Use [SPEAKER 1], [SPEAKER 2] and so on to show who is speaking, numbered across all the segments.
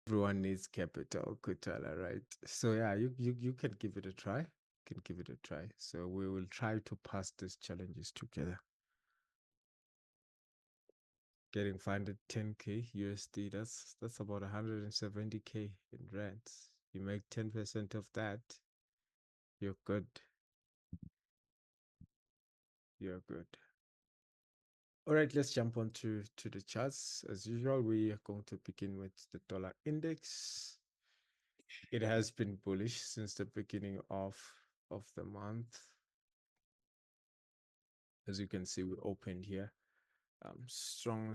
[SPEAKER 1] Everyone needs capital, Kutala, right? So yeah, you can give it a try. Can give it a try. So we will try to pass these challenges together. Getting funded 10K USD, that's about 170K in rents. You make 10% of that, you're good. You're good. All right, let's jump on to the charts. As usual, we are going to begin with the dollar index. It has been bullish since the beginning of the month. As you can see, we opened here. Strong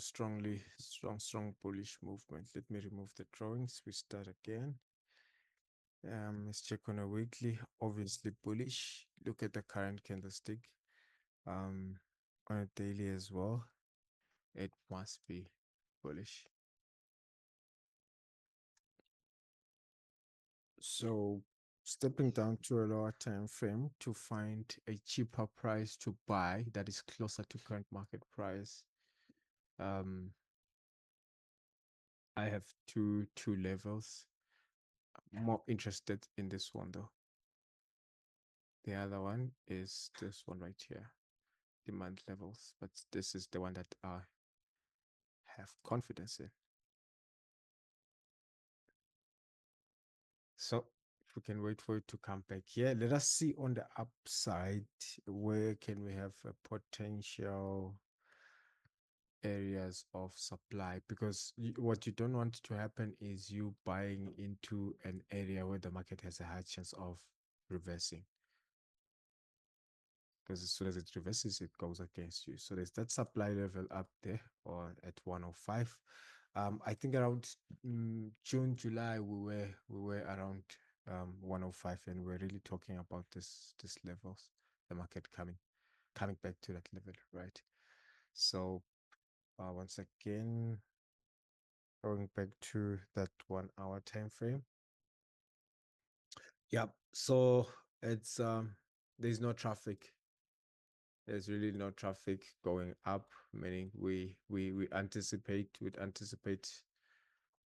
[SPEAKER 1] bullish movement. Let me remove the drawings. We start again. Let's check on a weekly. Obviously bullish. Look at the current candlestick. On a daily as well. It must be bullish. So stepping down to a lower time frame to find a cheaper price to buy that is closer to current market price. I have two levels. More interested in this one though. The other one is this one right here, demand levels, but this is the one that I have confidence in. So if we can wait for it to come back here, let us see on the upside, where can we have a potential areas of supply, because what you don't want to happen is you buying into an area where the market has a high chance of reversing, because as soon as it reverses, it goes against you. So there's that supply level up there, or at 105. I think around June, July, we were around 105, and we're really talking about this levels, the market coming back to that level, right? So once again, going back to that 1 hour time frame. Yeah, so it's there's no traffic. There's really no traffic going up, meaning we anticipate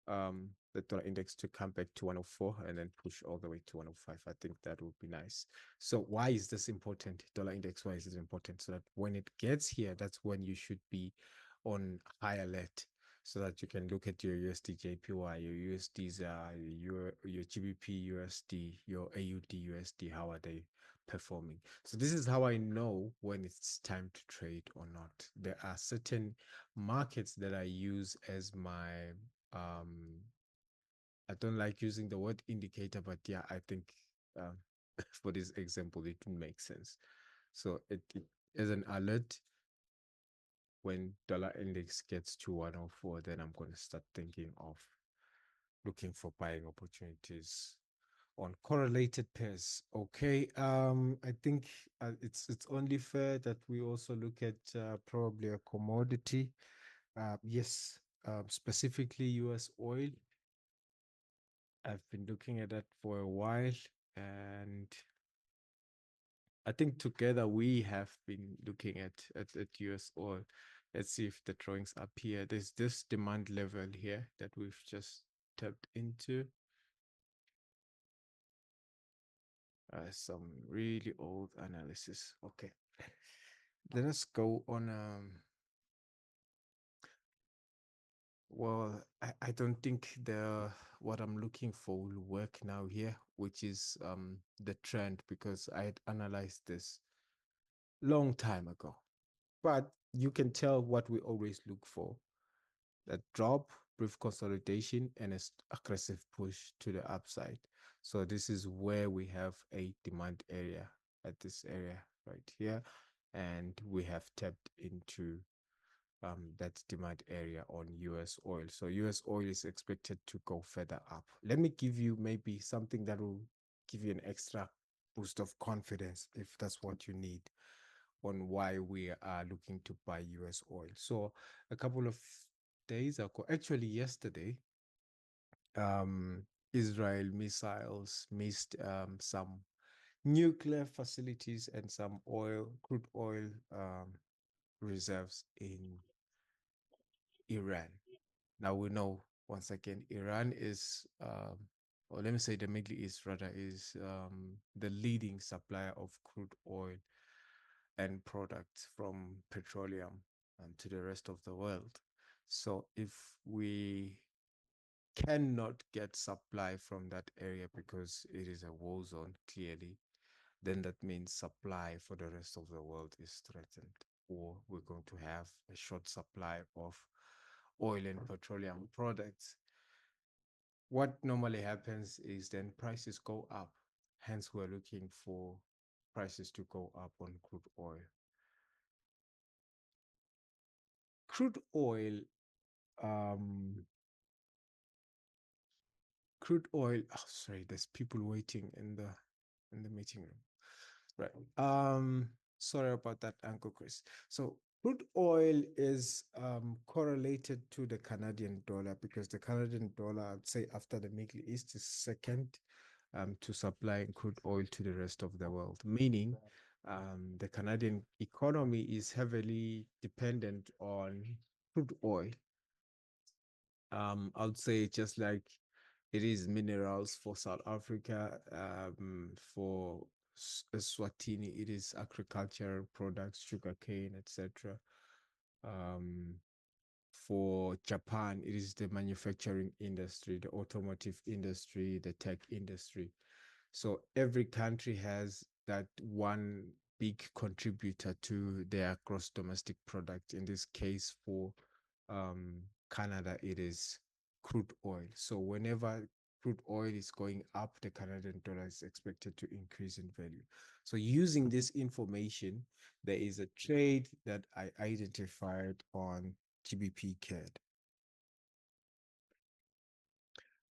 [SPEAKER 1] the dollar index to come back to 104 and then push all the way to 105. I think that would be nice. So why is this important? Dollar index, why is it important? So that when it gets here, that's when you should be on high alert, so that you can look at your USD JPY, your USDs, your GBP USD, your AUD USD. How are they performing? So this is how I know when it's time to trade or not. There are certain markets that I use as my I don't like using the word indicator, but yeah, I think um, for this example, it makes sense. So it is an alert. When dollar index gets to 104, then I'm going to start thinking of looking for buying opportunities on correlated pairs. Okay, I think it's only fair that we also look at probably a commodity. Yes, specifically US oil. I've been looking at that for a while, and I think together we have been looking at US oil. Let's see if the drawings up here. There's this demand level here that we've just tapped into. Some really old analysis. Okay, let us go on. Well, I don't think the what I'm looking for will work now here, which is the trend, because I had analyzed this long time ago. But you can tell what we always look for: that drop, brief consolidation, and an aggressive push to the upside. So this is where we have a demand area, at this area right here, and we have tapped into that demand area on US oil. So US oil is expected to go further up. Let me give you maybe something that will give you an extra boost of confidence, if that's what you need, on why we are looking to buy US oil. So a couple of days ago, actually yesterday, Israel missiles missed some nuclear facilities and some crude oil reserves in Iran. Now we know once again, Iran is, or let me say the Middle East rather, is the leading supplier of crude oil and products from petroleum to the rest of the world. So if we cannot get supply from that area because it is a war zone, clearly, then that means supply for the rest of the world is threatened, or we're going to have a short supply of oil and petroleum products. What normally happens is then prices go up. Hence, we're looking for prices to go up on crude oil. Crude oil, um, Oh, sorry, there's people waiting in the meeting room. Right. Sorry about that, Uncle Chris. So crude oil is correlated to the Canadian dollar because the Canadian dollar, I'd say after the Middle East, is second to supplying crude oil to the rest of the world, meaning the Canadian economy is heavily dependent on crude oil. I'd say just like it is minerals for South Africa, for Swatini, it is agricultural products, sugarcane, etc. Um, for Japan, it is the manufacturing industry, the automotive industry, the tech industry. So every country has that one big contributor to their gross domestic product. In this case, for Canada, it is crude oil. So whenever crude oil is going up, the Canadian dollar is expected to increase in value. So using this information, there is a trade that I identified on GBP CAD.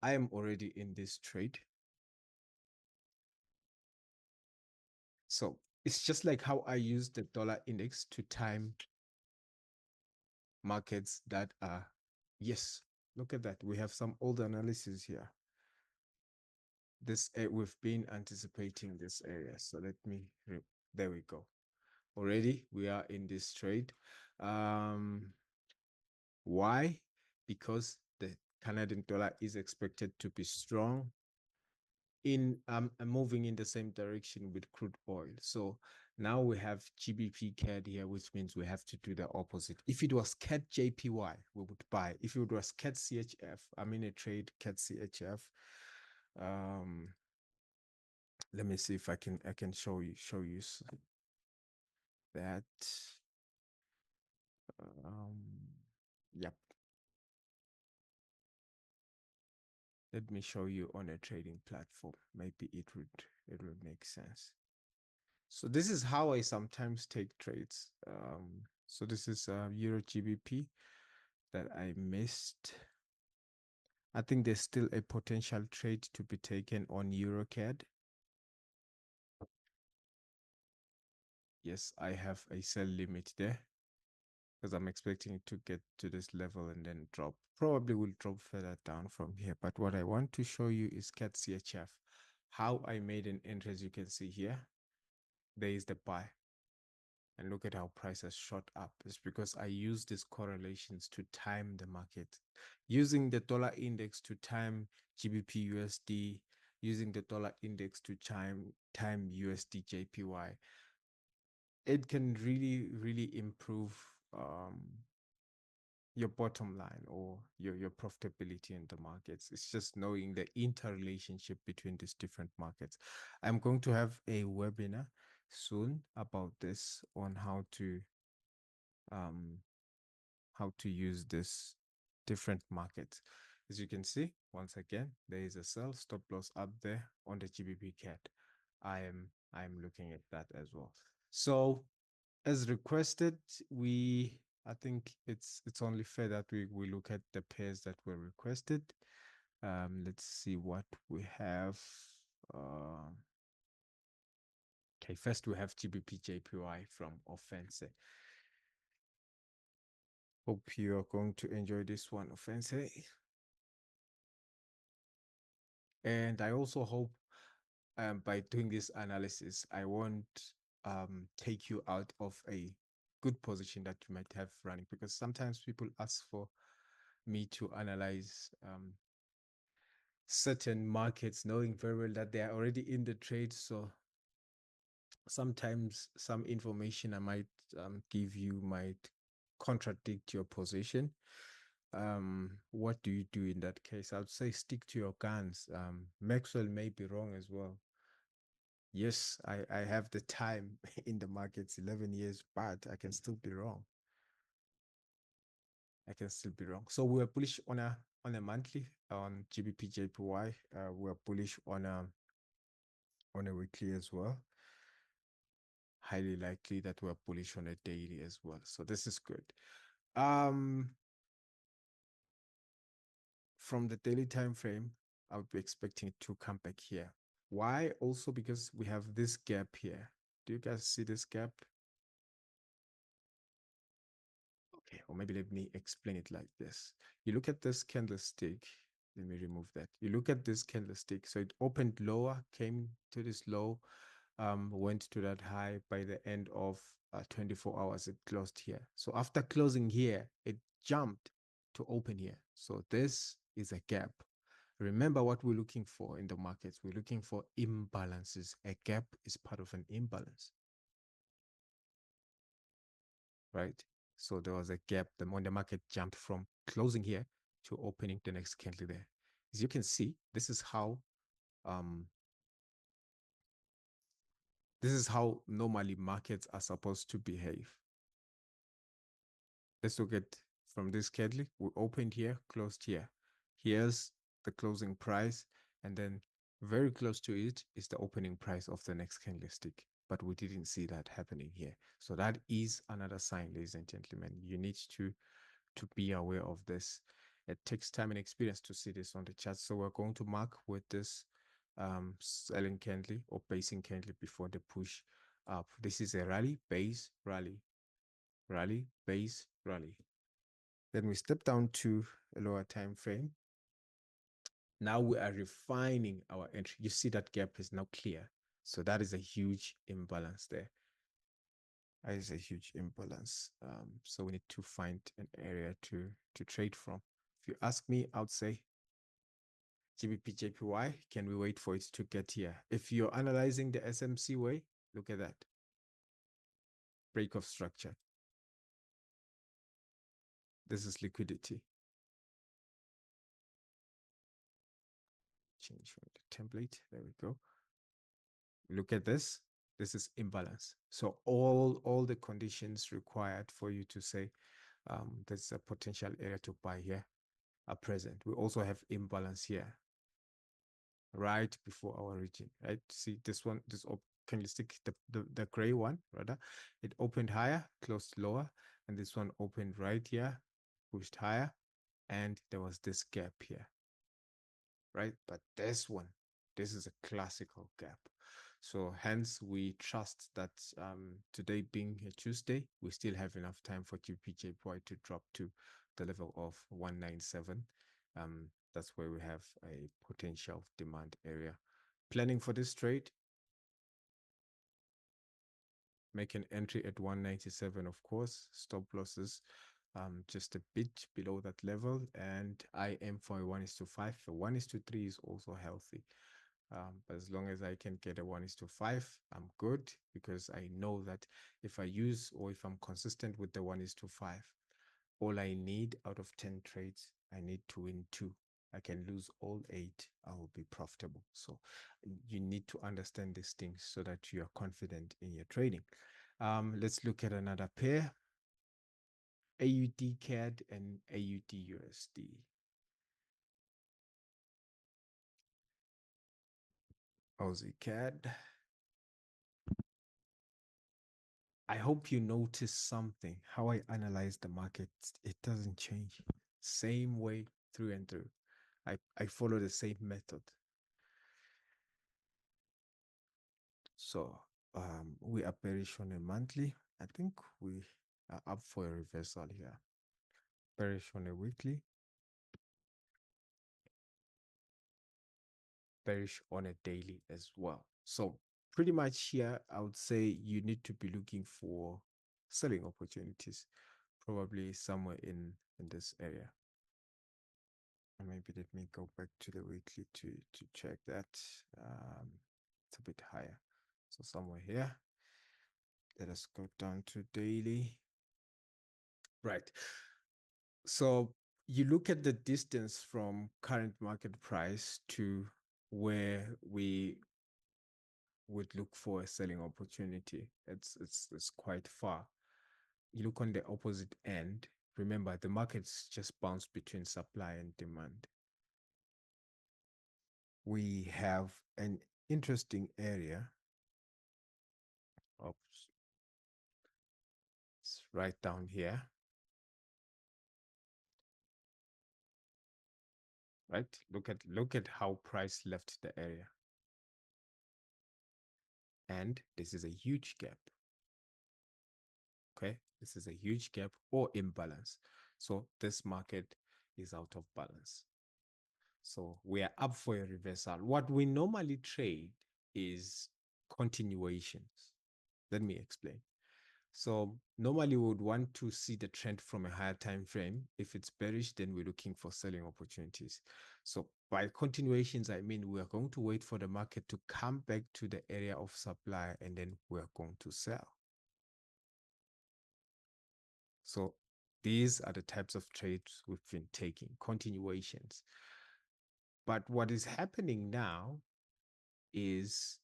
[SPEAKER 1] I am already in this trade. So it's just like how I use the dollar index to time markets that are, yes, look at that. We have some old analysis here. This we've been anticipating this area. So let me, there we go. Already we are in this trade. Why? Because the Canadian dollar is expected to be strong in moving in the same direction with crude oil. So now we have GBP CAD here, which means we have to do the opposite. If it was CAD JPY, we would buy. If it was CAD CHF, I'm in a trade CAD CHF. Let me see if I can show you that. Yep. Let me show you on a trading platform. Maybe it would make sense. So this is how I sometimes take trades. So this is Euro GBP that I missed. I think there's still a potential trade to be taken on EuroCAD. Yes, I have a sell limit there because I'm expecting it to get to this level and then drop. Probably will drop further down from here. But what I want to show you is CAD CHF. How I made an entry, as you can see here, there is the buy. And look at how price has shot up. It's because I use these correlations to time the market. Using the dollar index to time GBP USD, using the dollar index to time USD JPY, it can really improve your bottom line or your profitability in the markets. It's just knowing the interrelationship between these different markets. I'm going to have a webinar soon about this on how to use this different markets. As you can see, once again, there is a sell stop loss up there on the GBP CAD. I'm looking at that as well. So as requested, I think it's only fair that we look at the pairs that were requested. Let's see what we have. Okay, first we have GBP JPY from Offense. Hope you are going to enjoy this one, Offense. And I also hope by doing this analysis, I won't take you out of a good position that you might have running, because sometimes people ask for me to analyze certain markets, knowing very well that they are already in the trade. So sometimes some information I might give you might contradict your position. What do you do in that case? I would say stick to your guns. Maxwell may be wrong as well. Yes, I have the time in the markets, 11 years, but I can still be wrong. I can still be wrong. So we're bullish on a monthly on GBP JPY. We're bullish on a weekly as well. Highly likely that we're bullish on a daily as well. So this is good. Um, from the daily time frame, I would be expecting it to come back here. Why? Also because we have this gap here. Do you guys see this gap? Okay, or maybe let me explain it like this. You look at this candlestick. Let me remove that. You look at this candlestick. So it opened lower, came to this low, went to that high. By the end of 24 hours, it closed here. So after closing here, it jumped to open here. So this is a gap. Remember what we're looking for in the markets. We're looking for imbalances. A gap is part of an imbalance, right? So there was a gap. When the market jumped from closing here to opening the next candle there. As you can see, um, this is how normally markets are supposed to behave. Let's look at from this candle. We opened here, closed here. Here's the closing price, and then very close to it is the opening price of the next candlestick. But we didn't see that happening here. So that is another sign, ladies and gentlemen. You need to be aware of this. It takes time and experience to see this on the chart. So we're going to mark with this selling candle or basing candle before the push up. This is a rally, base, rally, rally, base, rally. Then we step down to a lower time frame. Now we are refining our entry. You see that gap is now clear. So that is a huge imbalance there. That is a huge imbalance. So we need to find an area to trade from. If you ask me, I would say GBP JPY, can we wait for it to get here? If you're analyzing the SMC way, look at that. Break of structure. This is liquidity. Change from the template. There we go. Look at this. This is imbalance. So all the conditions required for you to say there's a potential area to buy here are present. We also have imbalance here right before our region, right? See this one, can you stick the gray one rather? It opened higher, closed lower, and this one opened right here, pushed higher, and there was this gap here, right? But this one, this is a classical gap. So hence we trust that today being a Tuesday, we still have enough time for GPJPY to drop to the level of 197. That's where we have a potential demand area. Planning for this trade, make an entry at 197, of course. Stop losses just a bit below that level, and I aim for a 1:5. A 1:3 is also healthy. But as long as I can get a 1:5, I'm good, because I know that if I use or if I'm consistent with the 1:5, all I need out of 10 trades, I need to win 2. I can lose all 8, I will be profitable. So you need to understand these things so that you are confident in your trading. Let's look at another pair, AUD-CAD and AUD-USD. Aussie-CAD. I hope you notice something. How I analyze the market, it doesn't change. Same way through and through. I follow the same method. So we are bearish on a monthly. I think we are up for a reversal here. Bearish on a weekly. Bearish on a daily as well. So pretty much here, I would say you need to be looking for selling opportunities, probably somewhere in this area. Maybe let me go back to the weekly to check that. It's a bit higher. So somewhere here. Let us go down to daily. Right. So you look at the distance from current market price to where we would look for a selling opportunity. It's quite far. You look on the opposite end. Remember, the market's just bounced between supply and demand. We have an interesting area. Oops, it's right down here. Right? Look at how price left the area. And this is a huge gap. Okay, this is a huge gap or imbalance. So this market is out of balance. So we are up for a reversal. What we normally trade is continuations. Let me explain. So normally we would want to see the trend from a higher time frame. If it's bearish, then we're looking for selling opportunities. So by continuations, I mean we are going to wait for the market to come back to the area of supply, and then we're going to sell. So these are the types of trades we've been taking, continuations. But what is happening now is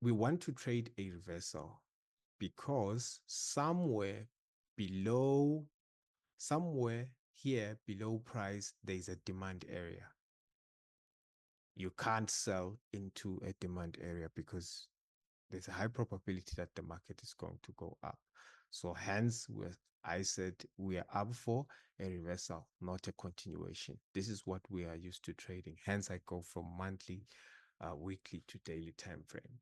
[SPEAKER 1] we want to trade a reversal because somewhere here below price, there's a demand area. You can't sell into a demand area because there's a high probability that the market is going to go up. So hence, I said we are up for a reversal, not a continuation. This is what we are used to trading. Hence, I go from monthly, weekly to daily time frames.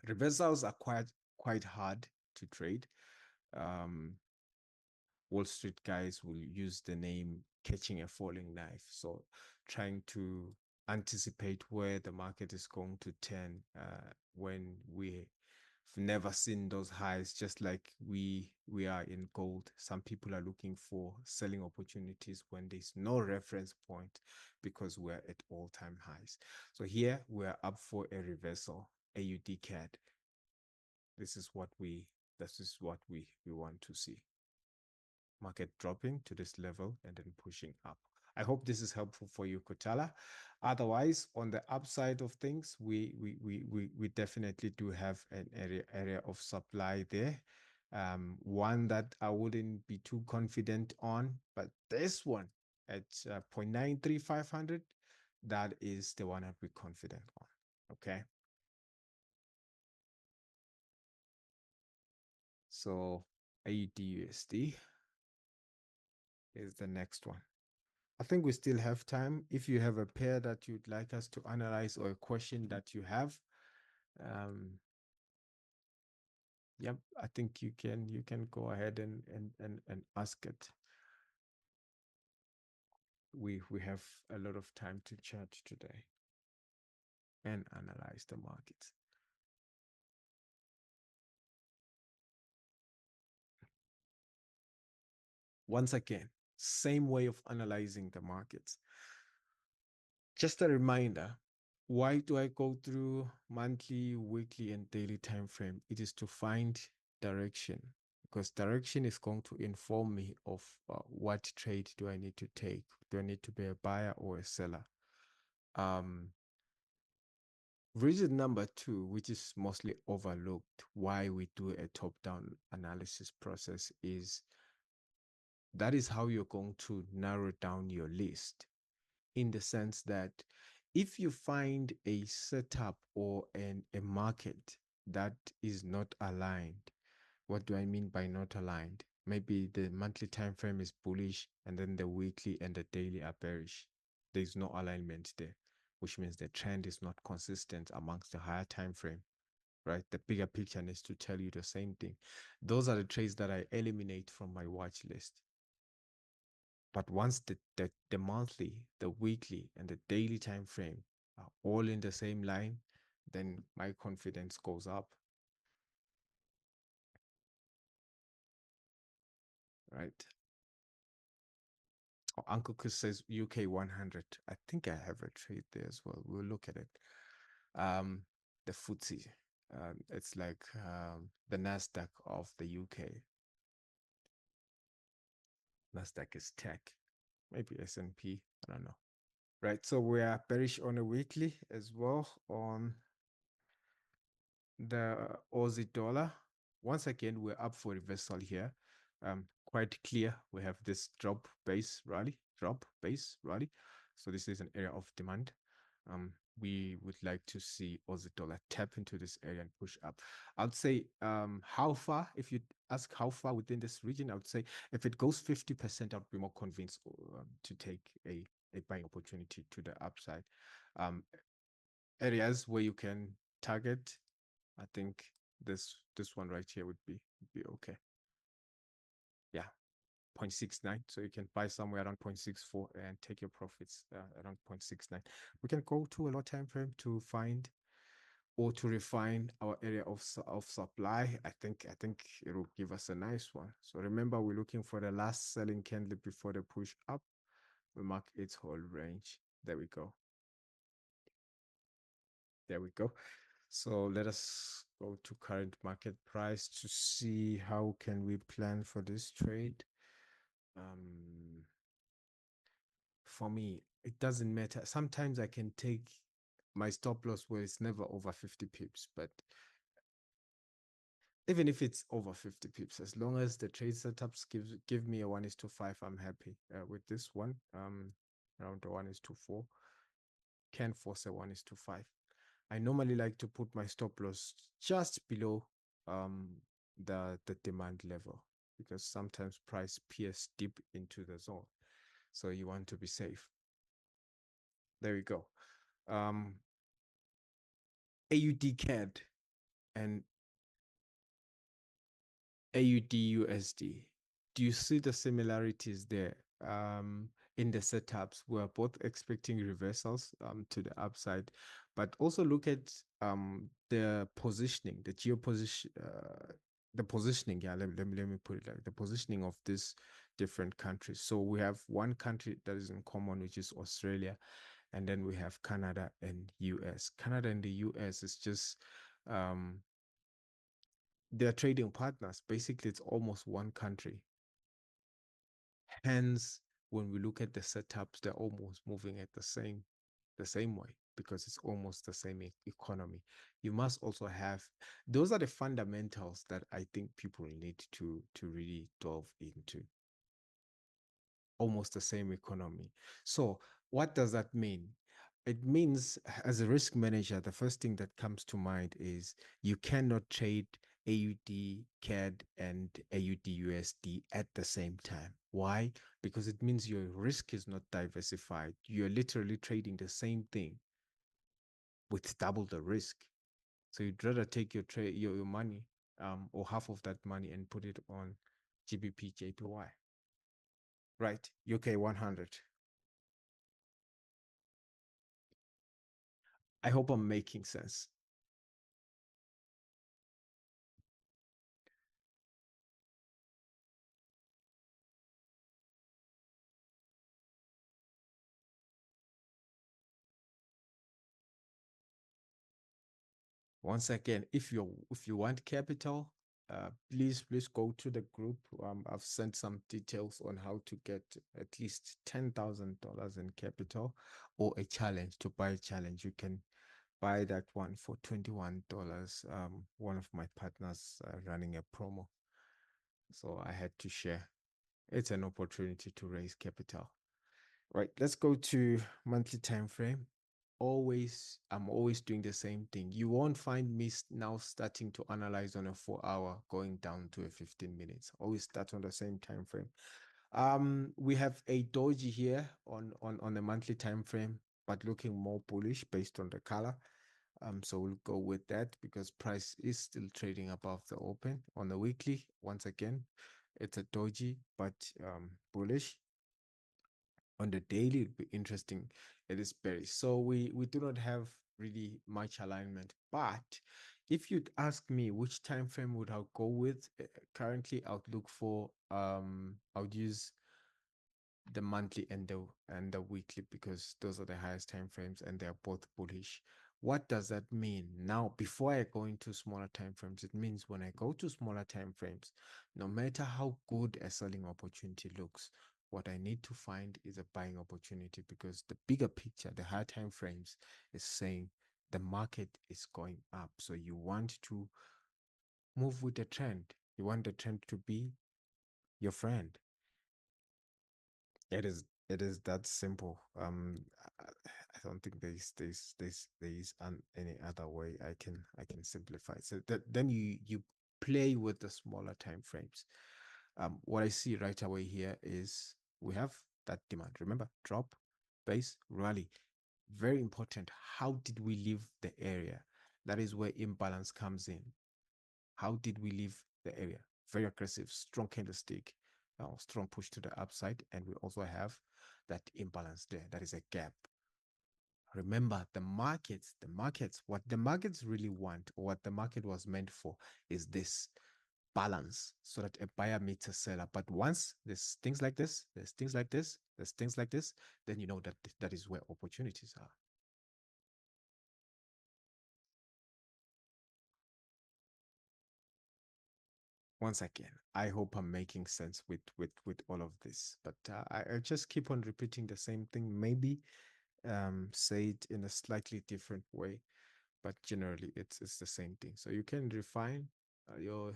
[SPEAKER 1] Reversals are quite hard to trade. Wall Street guys will use the name catching a falling knife. So trying to anticipate where the market is going to turn when we've never seen those highs, just like we are in gold. Some people are looking for selling opportunities when there's no reference point because we're at all-time highs. So here we're up for a reversal, usdcad. This is what we want to see. Market dropping to this level and then pushing up. I hope this is helpful for you, Kutala. Otherwise, on the upside of things, we definitely do have an area of supply there. One that I wouldn't be too confident on, but this one at 0.93500, that is the one I'd be confident on. Okay. So AUD/USD is the next one. I think we still have time. If you have a pair that you'd like us to analyze or a question that you have, yep, I think you can go ahead and ask it. We have a lot of time to chat today and analyze the markets. Once again, same way of analyzing the markets. Just a reminder, why do I go through monthly, weekly, and daily time frame? It is to find direction, because direction is going to inform me of what trade do I need to take. Do I need to be a buyer or a seller? Reason number two, which is mostly overlooked, why we do a top-down analysis process, is that is how you're going to narrow down your list, in the sense that if you find a setup or a market that is not aligned, what do I mean by not aligned? Maybe the monthly time frame is bullish and then the weekly and the daily are bearish. There's no alignment there, which means the trend is not consistent amongst the higher time frame, right? The bigger picture needs to tell you the same thing. Those are the trades that I eliminate from my watch list. But once the monthly, the weekly, and the daily time frame are all in the same line, then my confidence goes up. right? Oh, Uncle Chris says UK 100. I think I have a trade there as well. We'll look at it. Um, the FTSE. It's like the Nasdaq of the UK. Nasdaq is tech, maybe S&P. I don't know. Right. So we are bearish on a weekly as well on the Aussie dollar. Once again, we're up for reversal here. Quite clear. We have this drop base rally, drop base rally. So this is an area of demand. We would like to see Aussie dollar tap into this area and push up. I'd say how far, if you ask how far within this region, I would say if it goes 50%, I'd be more convinced to take a buying opportunity to the upside. Um, Areas where you can target, I think this one right here would be okay. Yeah, 0.69. So you can buy somewhere around 0.64 and take your profits around 0.69. We can go to a low time frame to find or to refine our area of supply. I think it will give us a nice one. So remember, we're looking for the last selling candle before the push up. We mark its whole range. There we go. There we go. So let us go to current market price to see how can we plan for this trade. Um, for me, it doesn't matter. Sometimes I can take my stop loss where it's never over 50 pips, but even if it's over 50 pips, as long as the trade setups give me a 1:5, I'm happy with this one. Around the 1:4 can force a 1:5. I normally like to put my stop loss just below um, the demand level because sometimes price pierce deep into the zone. So you want to be safe. There we go. AUDCAD and AUDUSD. Do you see the similarities there? In the setups, we're both expecting reversals to the upside, but also look at the positioning, the positioning. Yeah, let me put it like the positioning of these different countries. So we have one country that is in common, which is Australia, and then we have Canada and US. Canada and the US is just they're trading partners. Basically, it's almost one country. Hence, when we look at the setups, they're almost moving at the same way because it's almost the same economy. You must also have those are the fundamentals that I think people need to really delve into. Almost the same economy. So, what does that mean? It means, as a risk manager, the first thing that comes to mind is you cannot trade AUD, CAD, and AUD USD at the same time. Why? Because it means your risk is not diversified. You're literally trading the same thing with double the risk. So you'd rather take your trade, your money, or half of that money and put it on GBP, JPY. Right? UK 100. I hope I'm making sense. Once again, if you want capital, please go to the group. I've sent some details on how to get at least $10,000 in capital or a challenge to buy a challenge. You can buy that one for $21. One of my partners running a promo, so I had to share. It's an opportunity to raise capital. Right, let's go to monthly time frame. I'm always doing the same thing. You won't find me now starting to analyze on a 4 hour going down to a 15 minutes. Always start on the same time frame. We have a doji here on the monthly time frame, but looking more bullish based on the color. So we'll go with that because price is still trading above the open on the weekly. Once again, it's a doji, but bullish. On the daily, it'd be interesting. It is bearish. So we do not have really much alignment, but if you'd ask me which time frame would I go with, currently I would look for I would use the monthly and the weekly because those are the highest time frames and they are both bullish. What does that mean? Now, before I go into smaller time frames, it means when I go to smaller time frames, no matter how good a selling opportunity looks, what I need to find is a buying opportunity because the bigger picture, the higher time frames, is saying the market is going up. So you want to move with the trend. You want the trend to be your friend. It is that simple. I don't think there's any other way I can simplify it. So that then you play with the smaller time frames. What I see right away here is we have that demand. Remember, drop, base, rally. Very important. How did we leave the area? That is where imbalance comes in. How did we leave the area? Very aggressive, strong candlestick, strong push to the upside, and we also have that imbalance there. That is a gap. Remember, the markets, what the markets really want, or what the market was meant for, is this balance so that a buyer meets a seller. But once there's things like this, there's things like this, there's things like this, then you know that that is where opportunities are. Once again, I hope I'm making sense with all of this. But I just keep on repeating the same thing. Maybe say it in a slightly different way, but generally it's the same thing. So you can refine your.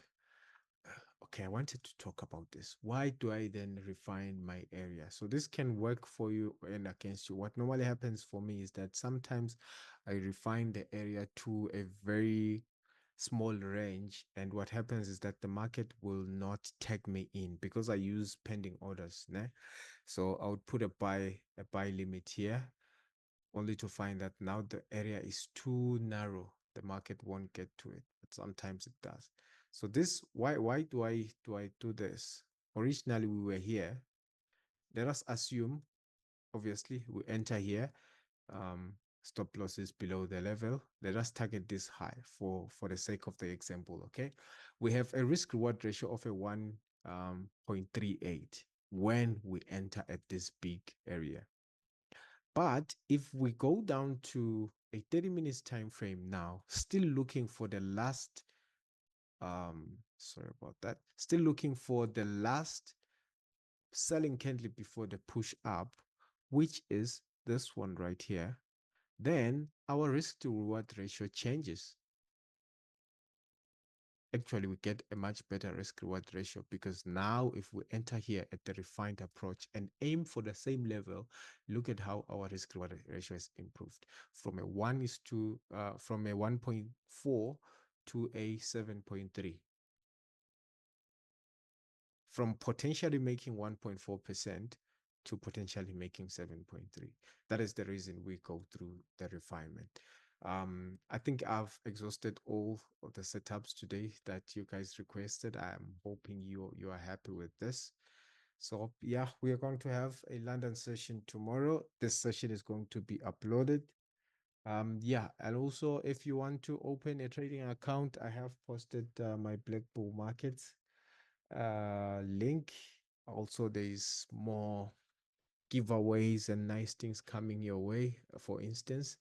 [SPEAKER 1] Okay, I wanted to talk about this. Why do I then refine my area? So this can work for you and against you. What normally happens for me is that sometimes I refine the area to a very small range, and what happens is that the market will not tag me in because I use pending orders, né? So I would put a buy limit here, only to find that now the area is too narrow, the market won't get to it, but sometimes it does. So this, why do I do this? Originally we were here. Let us assume, obviously we enter here, stop losses below the level. Let us target this high for the sake of the example. Okay, we have a risk reward ratio of a 1.38 when we enter at this big area. But if we go down to a 30 minutes time frame now, still looking for the last, sorry about that, still looking for the last selling candle before the push up, which is this one right here, then our risk to reward ratio changes. Actually, we get a much better risk reward ratio because now if we enter here at the refined approach and aim for the same level, look at how our risk reward ratio has improved from a 1.4 to a 7.3, from potentially making 1.4% to potentially making 7.3. That is the reason we go through the refinement. I think I've exhausted all of the setups today that you guys requested. I'm hoping you are happy with this. So yeah, we are going to have a London session tomorrow. This session is going to be uploaded. Yeah, and also if you want to open a trading account, I have posted my Black Bull Markets link. Also, there's more giveaways and nice things coming your way. For instance,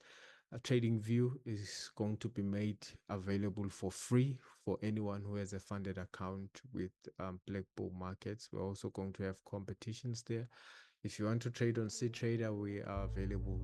[SPEAKER 1] a trading view is going to be made available for free for anyone who has a funded account with Black Bull Markets. We're also going to have competitions there. If you want to trade on C Trader, we are available